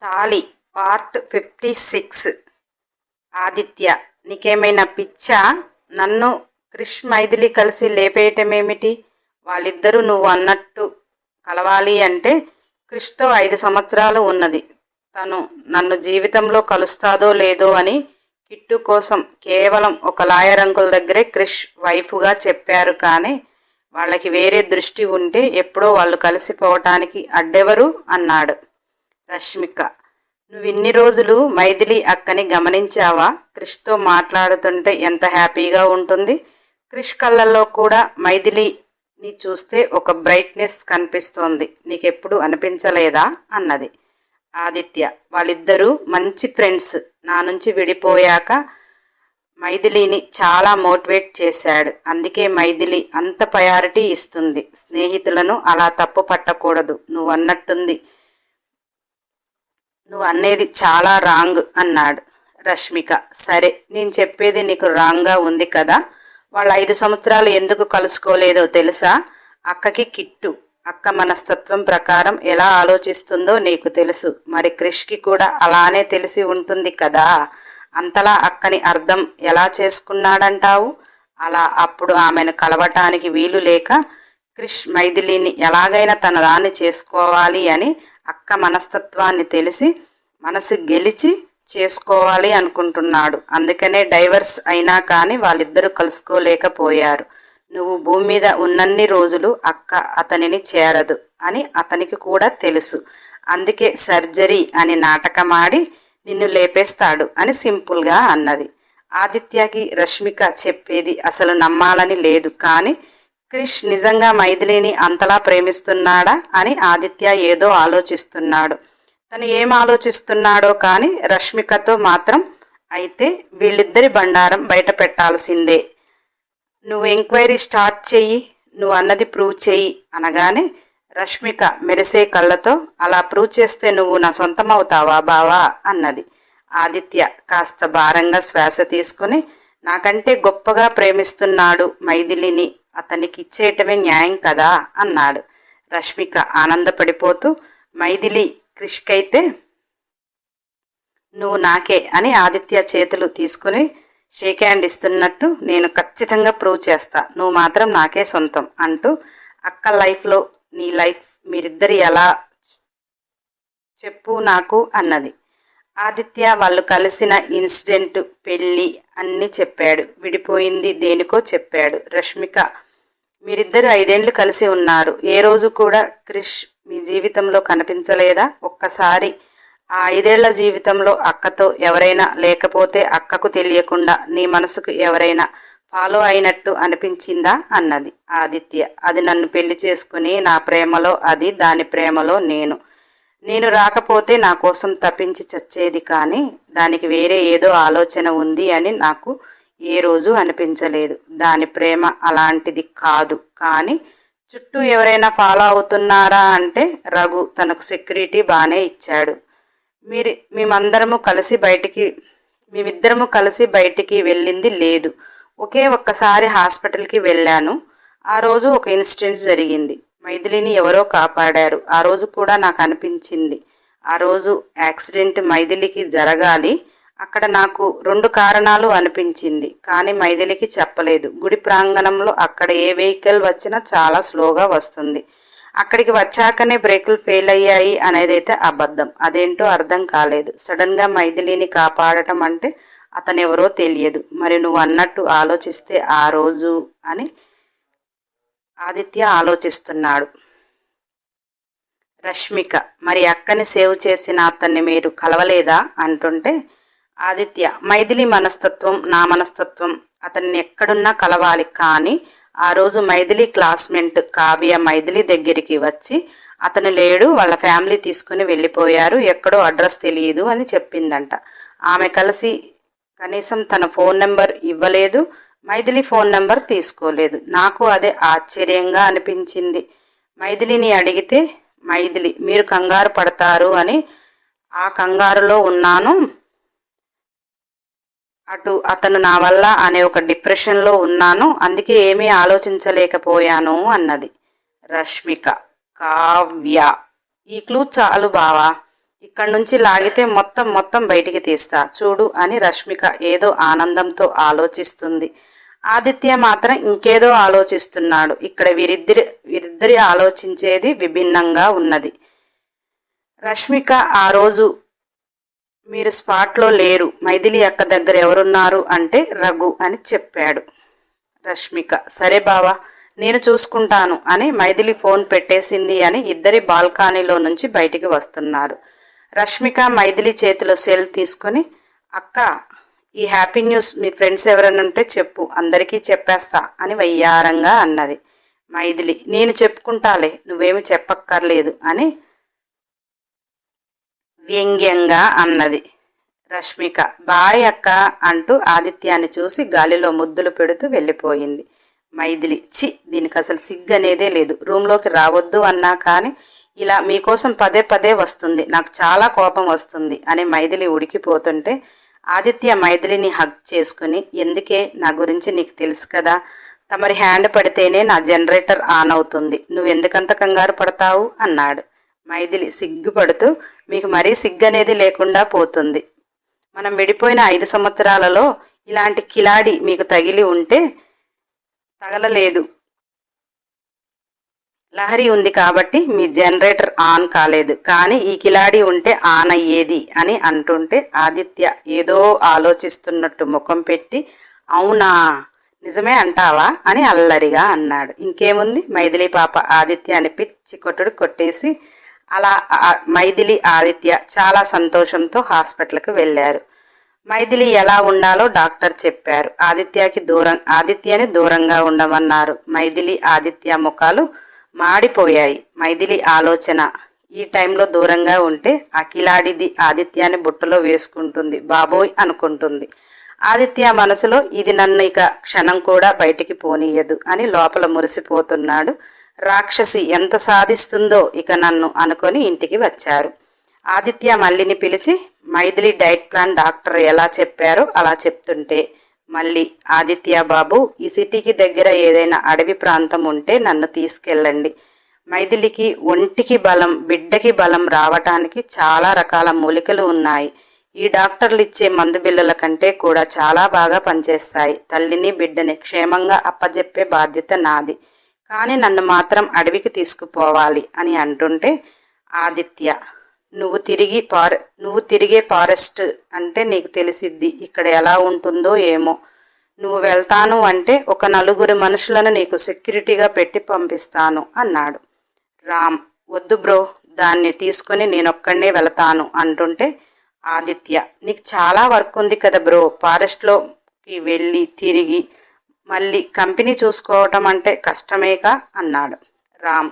తాళి పార్ట్ 56. ఆదిత్య, నీకేమైనా పిచ్చా? నన్ను క్రిష్ మైథిలి కలిసి లేపేయటమేమిటి? వాళ్ళిద్దరూ నువ్వు అన్నట్టు కలవాలి అంటే క్రిష్తో 5 సంవత్సరాలు ఉన్నది. తను నన్ను జీవితంలో కలుస్తాదో లేదో అని కిట్టు కోసం కేవలం ఒక లాయర్ అంకుల్ దగ్గరే క్రిష్ వైఫ్గా చెప్పారు. కానీ వాళ్ళకి వేరే దృష్టి ఉంటే ఎప్పుడో వాళ్ళు కలిసిపోవటానికి అడ్డెవరు అన్నాడు. రష్మిక, నువ్విన్ని రోజులు మైథిలి అక్కని గమనించావా? క్రిష్తో మాట్లాడుతుంటే ఎంత హ్యాపీగా ఉంటుంది. క్రిష్ కళ్ళల్లో కూడా మైథిలిని చూస్తే ఒక బ్రైట్నెస్ కనిపిస్తోంది. నీకెప్పుడు అనిపించలేదా అన్నది. ఆదిత్య, వాళ్ళిద్దరూ మంచి ఫ్రెండ్స్. నా నుంచి విడిపోయాక మైథిలిని చాలా మోటివేట్ చేశాడు. అందుకే మైథిలి అంత ప్రయారిటీ ఇస్తుంది. స్నేహితులను అలా తప్పు పట్టకూడదు. నువ్వు అనేది చాలా రాంగ్ అన్నాడు. రష్మిక, సరే, నేను చెప్పేది నీకు రాంగ్గా ఉంది కదా. వాళ్ళు 5 సంవత్సరాలు ఎందుకు కలుసుకోలేదో తెలుసా? అక్కకి కిట్టు అక్క మనస్తత్వం ప్రకారం ఎలా ఆలోచిస్తుందో నీకు తెలుసు. మరి క్రిష్కి కూడా అలానే తెలిసి ఉంటుంది కదా. అంతలా అక్కని అర్థం ఎలా చేసుకున్నాడంటావు? అలా అప్పుడు ఆమెను కలవటానికి వీలు లేక క్రిష్ మైథిలిని ఎలాగైనా తన దాన్ని చేసుకోవాలి అని అక్క మనస్తత్వాన్ని తెలిసి మనసు గెలిచి చేసుకోవాలి అనుకుంటున్నాడు. అందుకనే డైవర్స్ అయినా కానీ వాళ్ళిద్దరూ కలుసుకోలేకపోయారు. నువ్వు భూమి మీద ఉన్నన్ని రోజులు అక్క అతనిని చేరదు అని అతనికి కూడా తెలుసు. అందుకే సర్జరీ అని నాటకమాడి నిన్ను లేపేస్తాడు అని సింపుల్గా అన్నది. ఆదిత్యకి రష్మిక చెప్పేది అసలు నమ్మాలని లేదు. కానీ క్రిష్ నిజంగా మైథిలిని అంతలా ప్రేమిస్తున్నాడా అని ఆదిత్య ఏదో ఆలోచిస్తున్నాడు. తను ఏం ఆలోచిస్తున్నాడో కానీ రష్మికతో మాత్రం అయితే వీళ్ళిద్దరి బండారం బయట పెట్టాల్సిందే. నువ్వు ఎంక్వైరీ స్టార్ట్ చెయ్యి, నువ్వు అన్నది ప్రూవ్ చెయ్యి అనగానే రష్మిక మెరిసే కళ్ళతో, అలా ప్రూవ్ చేస్తే నువ్వు నా సొంతం అవుతావా బావా అన్నది. ఆదిత్య కాస్త భారంగా శ్వాస తీసుకుని, నాకంటే గొప్పగా ప్రేమిస్తున్నాడు మైథిలిని, అతనికి ఇచ్చేయటమే న్యాయం కదా అన్నాడు. రష్మిక ఆనందపడిపోతూ, మైథిలి క్రిష్కైతే నువ్వు నాకే అని ఆదిత్య చేతులు తీసుకుని షేక్ హ్యాండ్ ఇస్తున్నట్టు, నేను ఖచ్చితంగా ప్రూవ్ చేస్తా, నువ్వు మాత్రం నాకే సొంతం అంటూ, అక్క లైఫ్లో నీ లైఫ్ మీరిద్దరు ఎలా చెప్పు నాకు అన్నది. ఆదిత్య వాళ్ళు కలిసిన ఇన్సిడెంట్, పెళ్ళి అన్నీ చెప్పాడు. విడిపోయింది దేనికో చెప్పాడు. రష్మిక, మీరిద్దరు 5 ఏళ్ళు కలిసి ఉన్నారు. ఏ రోజు కూడా క్రిష్ మీ జీవితంలో కనిపించలేదా? ఒక్కసారి ఆ 5 ఏళ్ల జీవితంలో అక్కతో ఎవరైనా లేకపోతే అక్కకు తెలియకుండా నీ మనసుకు ఎవరైనా ఫాలో అయినట్టు అనిపించిందా అన్నది. ఆదిత్య, అది నన్ను పెళ్లి చేసుకుని నా ప్రేమలో అది, దాని ప్రేమలో నేను రాకపోతే నా కోసం తప్పించి చచ్చేది. కానీ దానికి వేరే ఏదో ఆలోచన ఉంది అని నాకు ఏ రోజు అనిపించలేదు. దాని ప్రేమ అలాంటిది కాదు. కానీ చుట్టూ ఎవరైనా ఫాలో అవుతున్నారా అంటే రఘు తనకు సెక్యూరిటీ బాగానే ఇచ్చాడు. మేమిద్దరము కలిసి బయటికి వెళ్ళింది లేదు. ఒక్కసారి హాస్పిటల్కి వెళ్ళాను. ఆ రోజు ఒక ఇన్సిడెంట్ జరిగింది. మైథిలిని ఎవరో కాపాడారు. ఆ రోజు కూడా నాకు అనిపించింది, ఆ రోజు యాక్సిడెంట్ మైథిలికి జరగాలి. అక్కడ నాకు 2 కారణాలు అనిపించింది. కానీ మైథిలికి చెప్పలేదు. గుడి ప్రాంగణంలో అక్కడ ఏ వెహికల్ వచ్చినా చాలా స్లోగా వస్తుంది. అక్కడికి వచ్చాకనే బ్రేకులు ఫెయిల్ అయ్యాయి అనేదైతే అబద్ధం. అదేంటో అర్థం కాలేదు. సడన్గా మైథిలిని కాపాడటం అంటే అతనెవరో తెలియదు. మరి నువ్వు అన్నట్టు ఆలోచిస్తే ఆ రోజు అని ఆదిత్య ఆలోచిస్తున్నాడు. రష్మిక, మరి అక్కని సేవ్ చేసిన అతన్ని మీరు కలవలేదా అంటుంటే ఆదిత్య, మైథిలి మనస్తత్వం నా మనస్తత్వం, అతన్ని ఎక్కడున్నా కలవాలి. కానీ ఆ రోజు మైథిలి క్లాస్మేట్ కావ్య మైథిలి దగ్గరికి వచ్చి అతను లేడు, వాళ్ళ ఫ్యామిలీ తీసుకుని వెళ్ళిపోయారు, ఎక్కడో అడ్రస్ తెలియదు అని చెప్పిందంట. ఆమె కలిసి కనీసం తన ఫోన్ నెంబర్ ఇవ్వలేదు, మైథిలి ఫోన్ నెంబర్ తీసుకోలేదు. నాకు అదే ఆశ్చర్యంగా అనిపించింది. మైథిలిని అడిగితే మైథిలి, మీరు కంగారు పడతారు అని ఆ కంగారులో ఉన్నాను, అతను నా వల్ల అనే ఒక డిప్రెషన్లో ఉన్నాను, అందుకే ఏమీ ఆలోచించలేకపోయాను అన్నది. రష్మిక, కావ్య, ఈ క్లూ చాలు బావా. ఇక్కడి నుంచి లాగితే మొత్తం బయటికి తీస్తా చూడు అని రష్మిక ఏదో ఆనందంతో ఆలోచిస్తుంది. ఆదిత్య మాత్రం ఇంకేదో ఆలోచిస్తున్నాడు. ఇక్కడ వీరిద్దరి ఆలోచించేది విభిన్నంగా ఉన్నది. రష్మిక ఆ రోజు మీరు స్పాట్లో లేరు, మైథిలి అక్క దగ్గర ఎవరున్నారు అంటే రఘు అని చెప్పాడు. రష్మిక సరే బావా నేను చూసుకుంటాను అని మైథిలి ఫోన్ పెట్టేసింది అని ఇద్దరి బాల్కనీలో నుంచి బయటికి వస్తున్నారు. రష్మిక మైథిలి చేతిలో సెల్ తీసుకొని అక్క ఈ హ్యాపీ న్యూస్ మీ ఫ్రెండ్స్ ఎవరైనా ఉంటే చెప్పు, అందరికీ చెప్పేస్తా అని వయ్యారంగా అన్నది. మైథిలి నేను చెప్పుకుంటాలే, నువ్వేమి చెప్పక్కర్లేదు అని వ్యంగ్యంగా అన్నది. రష్మిక బాయ్ అక్క అంటూ ఆదిత్యాన్ని చూసి గాలిలో ముద్దులు పెడుతూ వెళ్ళిపోయింది. మైథిలి చి దీనికి అసలు సిగ్గనేదే లేదు, రూమ్లోకి రావద్దు అన్నా కానీ ఇలా మీకోసం పదే వస్తుంది, నాకు చాలా కోపం వస్తుంది అని మైథిలి ఉడికిపోతుంటే ఆదిత్య మైథిలిని హగ్ చేసుకుని ఎందుకే నా గురించి నీకు తెలుసు కదా, తమరి హ్యాండ్ పడితేనే నా జనరేటర్ ఆన్ అవుతుంది, నువ్వెందుకంత కంగారు పడతావు అన్నాడు. మైథిలి సిగ్గుపడుతూ మీకు మరీ సిగ్గనేది లేకుండా పోతుంది, మనం విడిపోయిన 5 సంవత్సరాలలో ఇలాంటి కిలాడి మీకు తగిలి ఉంటే తగలలేదు, లహరి ఉంది కాబట్టి మీ జనరేటర్ ఆన్ కాలేదు, కానీ ఈ కిలాడి ఉంటే ఆన్ అయ్యేది అని అంటుంటే ఆదిత్య ఏదో ఆలోచిస్తున్నట్టు ముఖం పెట్టి అవునా నిజమే అంటావా అని అల్లరిగా అన్నాడు. ఇంకేముంది మైథిలి పాప ఆదిత్యాన్ని పిచ్చి కొట్టుడు కొట్టేసి అలా మైథిలి ఆదిత్య చాలా సంతోషంతో హాస్పిటల్కి వెళ్ళారు. మైథిలి ఎలా ఉండాలో డాక్టర్ చెప్పారు. ఆదిత్యని దూరంగా ఉండమన్నారు. మైథిలి ఆదిత్య ముఖాలు మాడిపోయాయి. మైథిలి ఆలోచన ఈ టైంలో దూరంగా ఉంటే ఆ కిలాడిది ఆదిత్యాన్ని బుట్టలో వేసుకుంటుంది బాబోయ్ అనుకుంటుంది. ఆదిత్య మనసులో ఇది నన్ను ఇక క్షణం కూడా బయటికి పోనీయదు అని లోపల మురిసిపోతున్నాడు. రాక్షసి ఎంత సాధిస్తుందో ఇక నన్ను అనుకొని ఇంటికి వచ్చారు. ఆదిత్య మల్లిని పిలిచి మైథిలి డైట్ ప్లాన్ డాక్టర్ ఎలా చెప్పారో అలా చెప్తుంటే మళ్ళీ ఆదిత్య బాబు ఈ సిటీకి దగ్గర ఏదైనా అడవి ప్రాంతం ఉంటే నన్ను తీసుకెళ్ళండి, మైథిలికి ఒంటికి బలం బిడ్డకి బలం రావటానికి చాలా రకాల మూలికలు ఉన్నాయి, ఈ డాక్టర్లు ఇచ్చే మందు బిళ్ళల కంటే కూడా చాలా బాగా పనిచేస్తాయి, తల్లిని బిడ్డని క్షేమంగా అప్పజెప్పే బాధ్యత నాది, కానీ నన్ను మాత్రం అడవికి తీసుకుపోవాలి అని అంటుంటే ఆదిత్య నువ్వు తిరిగే ఫారెస్ట్ అంటే నీకు తెలిసిద్ది ఇక్కడ ఎలా ఉంటుందో ఏమో, నువ్వు వెళ్తాను అంటే ఒక 4 మనుషులను నీకు సెక్యూరిటీగా పెట్టి పంపిస్తాను అన్నాడు. రామ్ వద్దు బ్రో, దాన్ని తీసుకొని నేనొక్కడనే వెళతాను అంటుంటే ఆదిత్య నీకు చాలా వర్క్ ఉంది కదా బ్రో, ఫారెస్ట్లోకి వెళ్ళి తిరిగి మళ్ళీ కంపెనీ చూసుకోవటం అంటే కష్టమేగా అన్నాడు. రామ్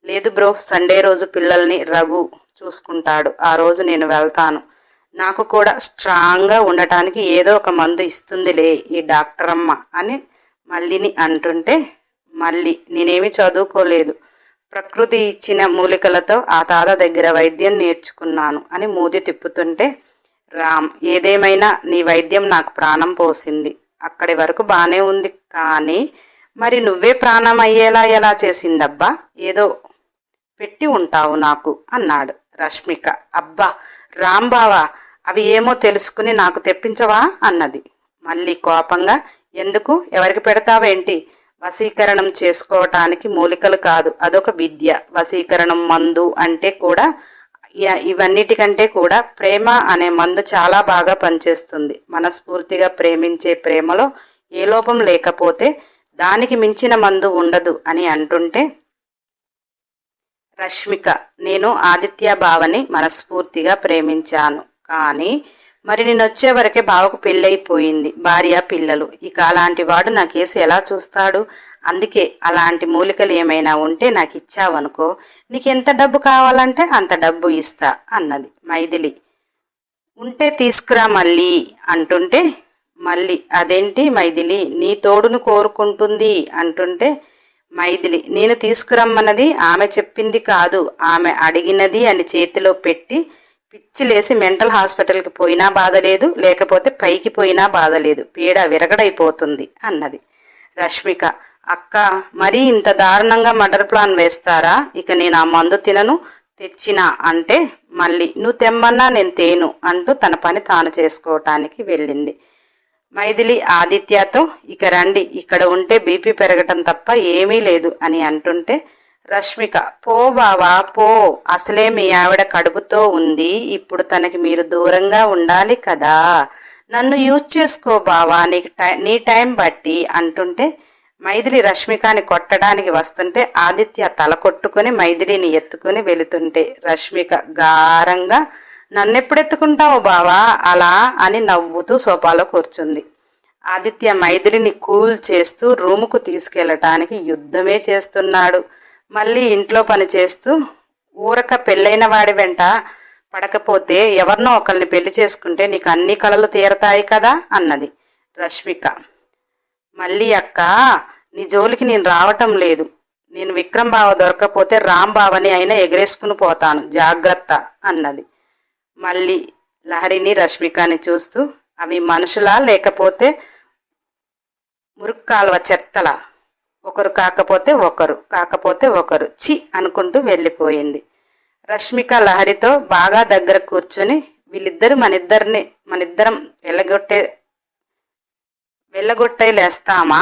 లేదు బ్రో, సండే రోజు పిల్లల్ని రఘు చూసుకుంటాడు, ఆ రోజు నేను వెళ్తాను, నాకు కూడా స్ట్రాంగ్గా ఉండటానికి ఏదో ఒక మందు ఇస్తుందిలే ఈ డాక్టర్ అమ్మ అని మల్లిని అంటుంటే మళ్ళీ నేనేమి చదువుకోలేదు, ప్రకృతి ఇచ్చిన మూలికలతో ఆ తాత దగ్గర వైద్యం నేర్చుకున్నాను అని మూతి తిప్పుతుంటే రామ్ ఏదేమైనా నీ వైద్యం నాకు ప్రాణం పోసింది, అక్కడి వరకు బాగానే ఉంది, కానీ మరి నువ్వే ప్రాణం అయ్యేలా ఎలా చేసిందబ్బా, ఏదో పెట్టి ఉంటావు నాకు అన్నాడు. రష్మిక అబ్బా రాంబావా అవి ఏమో తెలుసుకుని నాకు తెప్పించవా అన్నది. మళ్ళీ కోపంగా ఎందుకు ఎవరికి పెడతావేంటి, వశీకరణం చేసుకోవటానికి మూలికలు కాదు అదొక విద్య, వశీకరణం మందు అంటే కూడా ఇవన్నిటికంటే కూడా ప్రేమ అనే మందు చాలా బాగా పనిచేస్తుంది, మనస్ఫూర్తిగా ప్రేమించే ప్రేమలో ఏ లోపం లేకపోతే దానికి మించిన మందు ఉండదు అని అంటుంటే రష్మిక నేను ఆదిత్య బావని మనస్ఫూర్తిగా ప్రేమించాను, కానీ మరి నేను వచ్చే వరకే బావకు పెళ్ళైపోయింది, భార్య పిల్లలు, ఇక అలాంటి వాడు నా కేసు ఎలా చూస్తాడు, అందుకే అలాంటి మూలికలు ఏమైనా ఉంటే నాకు ఇచ్చావనుకో నీకు ఎంత డబ్బు కావాలంటే అంత డబ్బు ఇస్తా అన్నది. మైథిలి ఉంటే తీసుకురా మళ్ళీ అంటుంటే మళ్ళీ అదేంటి మైథిలి నీ తోడును కోరుకుంటుంది అంటుంటే మైథిలి నేను తీసుకురమ్మన్నది ఆమె చెప్పింది కాదు, ఆమె అడిగినది అని చేతిలో పెట్టి పిచ్చిలేసి మెంటల్ హాస్పిటల్కి పోయినా బాధ లేదు, లేకపోతే పైకి పోయినా బాధ లేదు, పీడ విరగడైపోతుంది అన్నది. రష్మిక అక్క మరీ ఇంత దారుణంగా మర్డర్ ప్లాన్ వేస్తారా, ఇక నేను ఆ మందు తినను, తెచ్చినా అంటే మళ్ళీ నువ్వు తెమ్మన్నా నేను తేను అంటూ తన పని తాను చేసుకోవటానికి వెళ్ళింది. మైథిలి ఆదిత్యతో ఇక రండి, ఇక్కడ ఉంటే బీపీ పెరగటం తప్ప ఏమీ లేదు అని అంటుంటే రష్మిక పో బావా పో, అసలే మీ ఆవిడ కడుపుతో ఉంది, ఇప్పుడు తనకి మీరు దూరంగా ఉండాలి కదా, నన్ను యూజ్ చేసుకో బావా నీ టైం బట్టి అంటుంటే మైథిలి రష్మికని కొట్టడానికి వస్తుంటే ఆదిత్య తల కొట్టుకుని మైథిలిని ఎత్తుకుని వెళుతుంటే రష్మిక గారంగా నన్నెప్పుడెత్తుకుంటావు బావా అలా అని నవ్వుతూ సోఫాలో కూర్చుంది. ఆదిత్య మైథిలిని కూల్ చేస్తూ రూముకు తీసుకెళ్లటానికి యుద్ధమే చేస్తున్నాడు. మళ్ళీ ఇంట్లో పని చేస్తూ ఊరక పెళ్ళైన వాడి వెంట పడకపోతే ఎవరినో ఒకరిని పెళ్లి చేసుకుంటే నీకు అన్ని కలలు తీరతాయి కదా అన్నది రష్మిక. మళ్ళీ అక్క నీ జోలికి నేను రావటం లేదు, నేను విక్రమ్ బావ దొరకపోతే రామ్ బావని అయినా ఎగరేసుకుని పోతాను, జాగ్రత్త అన్నది. మళ్ళీ లహరిని రష్మికని చూస్తూ అవి మనుషులా లేకపోతే మురుక్కాల్వ చెత్తలా, ఒకరు కాకపోతే ఒకరు చి అనుకుంటూ వెళ్ళిపోయింది. రష్మిక లహరితో బాగా దగ్గర కూర్చొని వీళ్ళిద్దరు మనిద్దరం వెళ్ళగొట్టేలేస్తామా,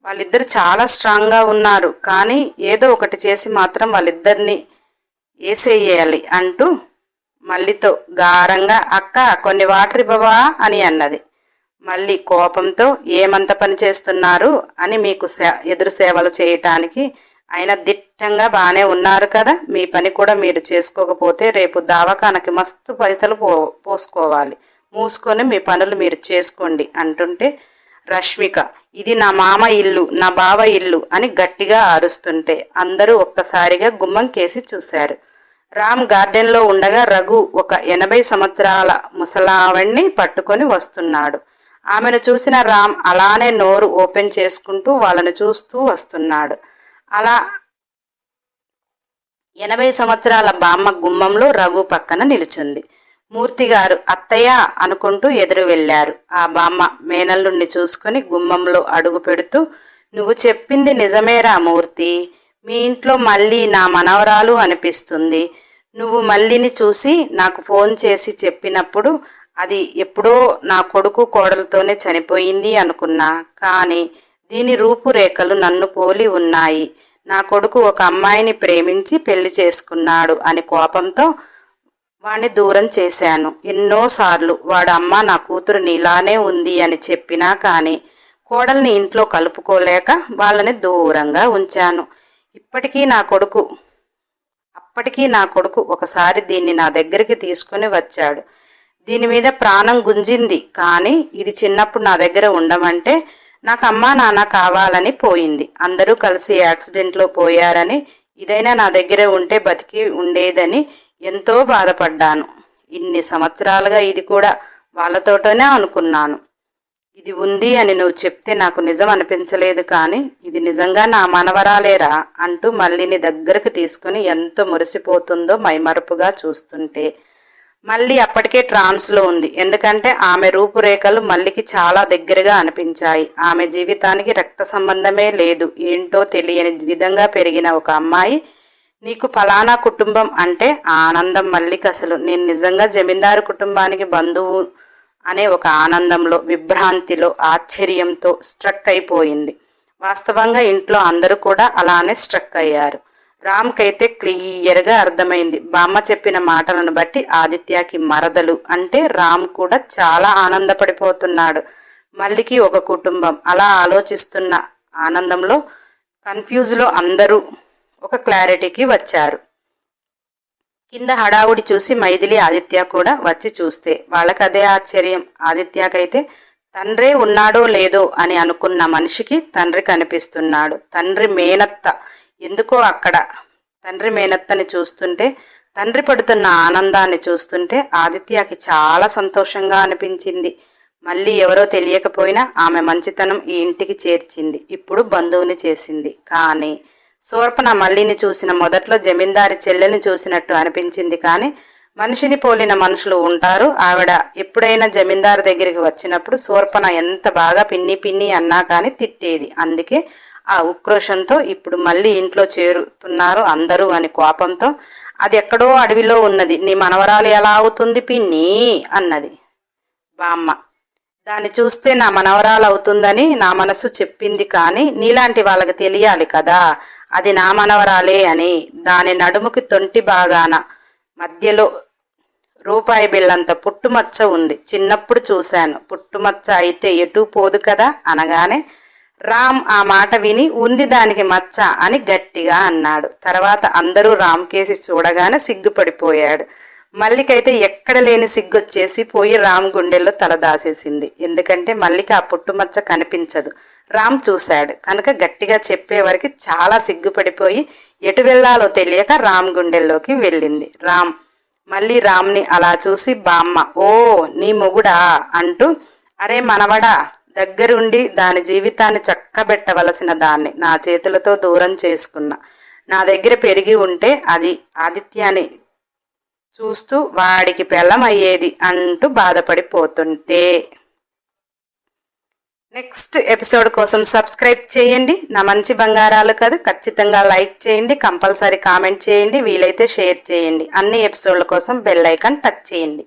వాళ్ళిద్దరు చాలా స్ట్రాంగ్గా ఉన్నారు, కానీ ఏదో ఒకటి చేసి మాత్రం వాళ్ళిద్దరిని వేసేయాలి అంటూ మల్లితో గారంగా అక్క కొన్ని వాటర్ ఇవ్వవా అని అన్నది. మళ్ళీ కోపంతో ఏమంత పని చేస్తున్నారు అని మీకు ఎదురు సేవలు చేయటానికి ఆయన దిట్టంగా బాగానే ఉన్నారు కదా, మీ పని కూడా మీరు చేసుకోకపోతే రేపు దవాఖానకి మస్తు పైసలు పోసుకోవాలి, మూసుకొని మీ పనులు మీరు చేసుకోండి అంటుంటే రష్మిక ఇది నా మామ ఇల్లు, నా బావ ఇల్లు అని గట్టిగా అరుస్తుంటే అందరూ ఒక్కసారిగా గుమ్మం కేసి చూశారు. రామ్ గార్డెన్లో ఉండగా రఘు ఒక 80 సంవత్సరాల ముసలావణ్ణి పట్టుకొని వస్తున్నాడు. ఆమెను చూసిన రామ్ అలానే నోరు ఓపెన్ చేసుకుంటూ వాళ్ళను చూస్తూ వస్తున్నాడు. అలా 80 సంవత్సరాల బామ్మ గుమ్మంలో రఘు పక్కన నిలుచుంది. మూర్తిగారు అత్తయ్య అనుకుంటూ ఎదురు వెళ్ళారు. ఆ బామ్మ మేనల్లుణ్ణి చూసుకుని గుమ్మంలో అడుగు పెడుతూ నువ్వు చెప్పింది నిజమేరా మూర్తి, మీ ఇంట్లో మళ్ళీ నా మనవరాలు అనిపిస్తుంది. నువ్వు మళ్ళీని చూసి నాకు ఫోన్ చేసి చెప్పినప్పుడు అది ఎప్పుడో నా కొడుకు కోడలతోనే చనిపోయింది అనుకున్నా, కానీ దీని రూపురేఖలు నన్ను పోలి ఉన్నాయి. నా కొడుకు ఒక అమ్మాయిని ప్రేమించి పెళ్లి చేసుకున్నాడు అని కోపంతో వాణ్ణి దూరం చేశాను. ఎన్నోసార్లు వాడు అమ్మ నా కూతురు నీలానే ఉంది అని చెప్పినా కానీ కోడల్ని ఇంట్లో కలుపుకోలేక వాళ్ళని దూరంగా ఉంచాను. అప్పటికీ నా కొడుకు ఒకసారి దీన్ని నా దగ్గరికి తీసుకుని వచ్చాడు. దీని మీద ప్రాణం గుంజింది, కానీ ఇది చిన్నప్పుడు నా దగ్గర ఉండమంటే నాకు అమ్మా నాన్న కావాలని పోయింది. అందరూ కలిసి యాక్సిడెంట్లో పోయారని, ఇదైనా నా దగ్గర ఉంటే బతికి ఉండేదని ఎంతో బాధపడ్డాను. ఇన్ని సంవత్సరాలుగా ఇది కూడా వాళ్ళతోటనే అనుకున్నాను. ఇది ఉంది అని నువ్వు చెప్తే నాకు నిజం అనిపించలేదు, కానీ ఇది నిజంగా నా మనవరాలేరా అంటూ మల్లిని దగ్గరకు తీసుకుని ఎంతో మురిసిపోతుందో మైమరుపుగా చూస్తుంటే మళ్ళీ అప్పటికే ట్రాన్స్లో ఉంది. ఎందుకంటే ఆమె రూపురేఖలు మల్లికి చాలా దగ్గరగా అనిపించాయి. ఆమె జీవితానికి రక్త సంబంధమే లేదు, ఏంటో తెలియని విధంగా పెరిగిన ఒక అమ్మాయి నీకు ఫలానా కుటుంబం అంటే ఆనందం మల్లికి అసలు నేను నిజంగా జమీందారు కుటుంబానికి బంధువు అనే ఒక ఆనందంలో, విభ్రాంతిలో, ఆశ్చర్యంతో స్ట్రక్ అయిపోయింది. వాస్తవంగా ఇంట్లో అందరూ కూడా అలానే స్ట్రక్ అయ్యారు. రామ్కైతే క్లియర్గా అర్థమైంది. బామ్మ చెప్పిన మాటలను బట్టి ఆదిత్యకి మరదలు అంటే రామ్ కూడా చాలా ఆనందపడిపోతున్నాడు. మల్లికి ఒక కుటుంబం, అలా ఆలోచిస్తున్న ఆనందంలో కన్ఫ్యూజ్లో అందరూ ఒక క్లారిటీకి వచ్చారు. కింద హడావుడి చూసి మైథిలి ఆదిత్య కూడా వచ్చి చూస్తే వాళ్ళకి అదే ఆశ్చర్యం. ఆదిత్యకైతే తండ్రే ఉన్నాడో లేదో అని అనుకున్న మనిషికి తండ్రి కనిపిస్తున్నాడు. తండ్రి మేనత్త ఎందుకో అక్కడ తండ్రి మేనత్తని చూస్తుంటే, తండ్రి పడుతున్న ఆనందాన్ని చూస్తుంటే ఆదిత్యకి చాలా సంతోషంగా అనిపించింది. మళ్ళీ ఎవరో తెలియకపోయినా ఆమె మంచితనం ఈ ఇంటికి చేర్చింది. ఇప్పుడు బంధువుని చేసింది. కానీ శూర్పణ మల్లిని చూసిన మొదట్లో జమీందారి చెల్లెని చూసినట్టు అనిపించింది. కానీ మనిషిని పోలిన మనుషులు ఉంటారు. ఆవిడ ఎప్పుడైనా జమీందారు దగ్గరికి వచ్చినప్పుడు శూర్పణ ఎంత బాగా పిన్ని పిన్ని అన్నా కానీ తిట్టేది. అందుకే ఆ ఉక్రోషంతో ఇప్పుడు మళ్ళీ ఇంట్లో చేరుతున్నారు అందరూ అని కోపంతో, అది ఎక్కడో అడవిలో ఉన్నది, నీ మనవరాలు ఎలా అవుతుంది పిన్ని అన్నది బామ్మ. దాన్ని చూస్తే నా మనవరాలు అవుతుందని నా మనసు చెప్పింది, కానీ నీలాంటి వాళ్ళకి తెలియాలి కదా అది నా మనవరాలే అని. దాని నడుముకి తొంటి బాగాన మధ్యలో రూపాయి బిళ్ళంత పుట్టుమచ్చ ఉంది. చిన్నప్పుడు చూశాను. పుట్టుమచ్చ అయితే ఎటూ పోదు కదా అనగానే రామ్ ఆ మాట విని ఉంది దానికి మచ్చ అని గట్టిగా అన్నాడు. తర్వాత అందరూ రామ్ కేసి చూడగానే సిగ్గుపడిపోయాడు. మల్లికైతే ఎక్కడ లేని సిగ్గొచ్చేసి పోయి రామ్ గుండెల్లో తల దాసేసింది. ఎందుకంటే మల్లిక ఆ పుట్టుమచ్చ కనిపించదు. రామ్ చూశాడు కనుక గట్టిగా చెప్పేవరకు చాలా సిగ్గుపడిపోయి ఎటు వెళ్ళాలో తెలియక రామ్ గుండెల్లోకి వెళ్ళింది. రామ్ మళ్ళీ రామ్ని అలా చూసి బామ్మ, ఓ నీ మొగుడా అంటూ, అరే మనవడా, దగ్గరుండి దాని జీవితాన్ని చక్కబెట్టవలసిన దాన్ని నా చేతులతో దూరం చేసుకున్నా. నా దగ్గర పెరిగి ఉంటే అది ఆదిత్యాన్ని చూస్తూ వాడికి పెళ్ళం అయ్యేది అంటూ బాధపడిపోతుంటే. నెక్స్ట్ ఎపిసోడ్ కోసం సబ్స్క్రైబ్ చేయండి. నా మంచి బంగారాలు కదా, ఖచ్చితంగా లైక్ చేయండి, కంపల్సరీ కామెంట్ చేయండి, వీలైతే షేర్ చేయండి. అన్ని ఎపిసోడ్ల కోసం బెల్ ఐకాన్ టచ్ చేయండి.